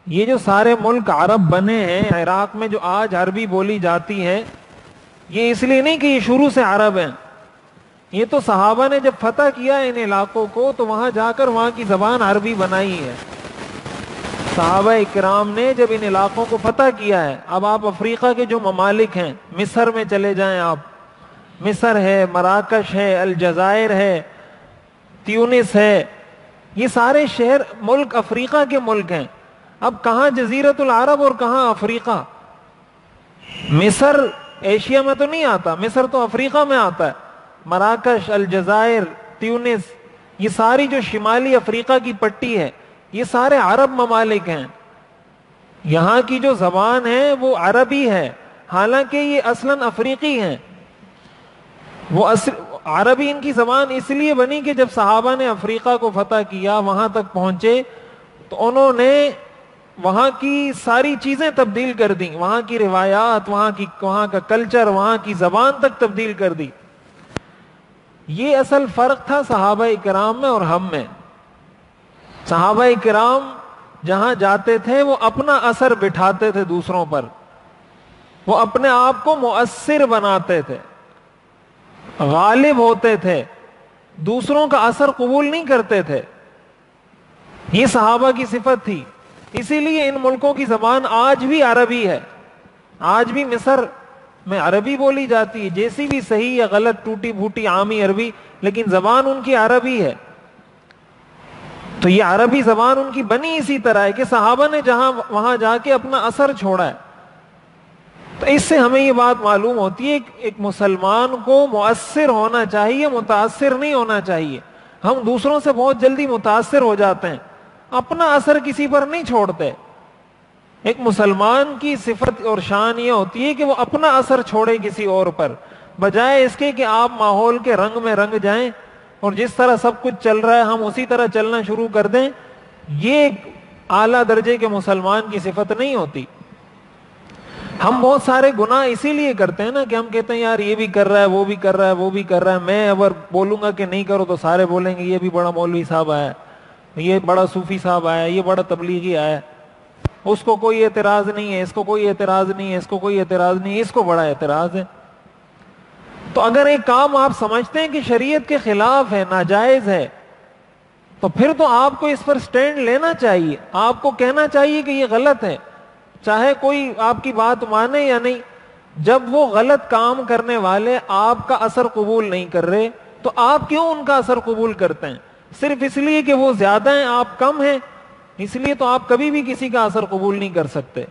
یہ جو سارے ملک عرب بنے ہیں، عراق میں جو آج عربی بولی جاتی ہے، یہ اس لیے نہیں کہ یہ شروع سے عرب ہیں، یہ تو صحابہ نے جب فتح کیا ان علاقوں کو تو وہاں جا کر وہاں کی زبان عربی بنائی ہے. صحابہ اکرام نے جب ان علاقوں کو فتح کیا ہے. اب آپ افریقہ کے جو ممالک ہیں، مصر میں چلے جائیں آپ، مصر ہے، مراکش ہے، الجزائر ہے، تیونس ہے، یہ سارے شہر ملک افریقہ کے ملک ہیں. اب کہاں جزیرۃ العرب اور کہاں افریقہ؟ مصر ایشیا میں تو نہیں آتا، مصر تو افریقہ میں آتا ہے. مراکش، الجزائر، تیونس، یہ ساری جو شمالی افریقہ کی پٹی ہے، یہ سارے عرب ممالک ہیں. یہاں کی جو زبان ہے وہ عربی ہے، حالانکہ یہ اصلاً افریقی ہیں. وہ عربی ان کی زبان اس لیے بنی کہ جب صحابہ نے افریقہ کو فتح کیا، وہاں تک پہنچے، تو انہوں نے وہاں کی ساری چیزیں تبدیل کر دیں، وہاں کی روایات، وہاں کا کلچر، وہاں کی زبان تک تبدیل کر دی. یہ اصل فرق تھا صحابہ کرام میں اور ہم میں. صحابہ کرام جہاں جاتے تھے وہ اپنا اثر بٹھاتے تھے دوسروں پر، وہ اپنے آپ کو مؤثر بناتے تھے، غالب ہوتے تھے، دوسروں کا اثر قبول نہیں کرتے تھے. یہ صحابہ کی صفت تھی. اسی لیے ان ملکوں کی زبان آج بھی عربی ہے. آج بھی مصر میں عربی بولی جاتی ہے، جیسی بھی صحیح یا غلط، ٹوٹی پھوٹی عامی عربی، لیکن زبان ان کی عربی ہے. تو یہ عربی زبان ان کی بنی اسی طرح ہے کہ صحابہ نے وہاں جا کے اپنا اثر چھوڑا ہے. تو اس سے ہمیں یہ بات معلوم ہوتی ہے کہ ایک مسلمان کو مؤثر ہونا چاہیے، متاثر نہیں ہونا چاہیے. ہم دوسروں سے بہت جلدی متاثر ہو جاتے ہیں، اپنا اثر کسی پر نہیں چھوڑتے. ایک مسلمان کی صفت اور شان یہ ہوتی ہے کہ وہ اپنا اثر چھوڑے کسی اور پر، بجائے اس کے کہ آپ ماحول کے رنگ میں رنگ جائیں اور جس طرح سب کچھ چل رہا ہے ہم اسی طرح چلنا شروع کر دیں. یہ اعلیٰ درجے کے مسلمان کی صفت نہیں ہوتی. ہم بہت سارے گناہ اسی لیے کرتے ہیں نا کہ ہم کہتے ہیں یار یہ بھی کر رہا ہے، وہ بھی کر رہا ہے، وہ بھی کر رہا ہے، میں اگر بولوں گا کہ نہیں کرو تو سارے بولیں گے یہ بھی بڑا مولوی صاحب آیا، یہ بڑا صوفی صاحب آیا، یہ بڑا تبلیغی آیا، اس کو کوئی اعتراض نہیں ہے، اس کو کوئی اعتراض نہیں ہے، اس کو کوئی اعتراض نہیں ہے، اس کو بڑا اعتراض ہے. تو اگر ایک کام آپ سمجھتے ہیں کہ شریعت کے خلاف ہے، ناجائز ہے، تو پھر تو آپ کو اس پر سٹینڈ لینا چاہیے. آپ کو کہنا چاہیے کہ یہ غلط ہے، چاہے کوئی آپ کی بات مانے یا نہیں. جب وہ غلط کام کرنے والے آپ کا اثر قبول نہیں کر رہے تو آپ کیوں ان کا اثر قبول کرتے ہیں؟ صرف اس لیے کہ وہ زیادہ ہیں، آپ کم ہیں، اس لیے تو آپ کبھی بھی کسی کا اثر قبول نہیں کر سکتے.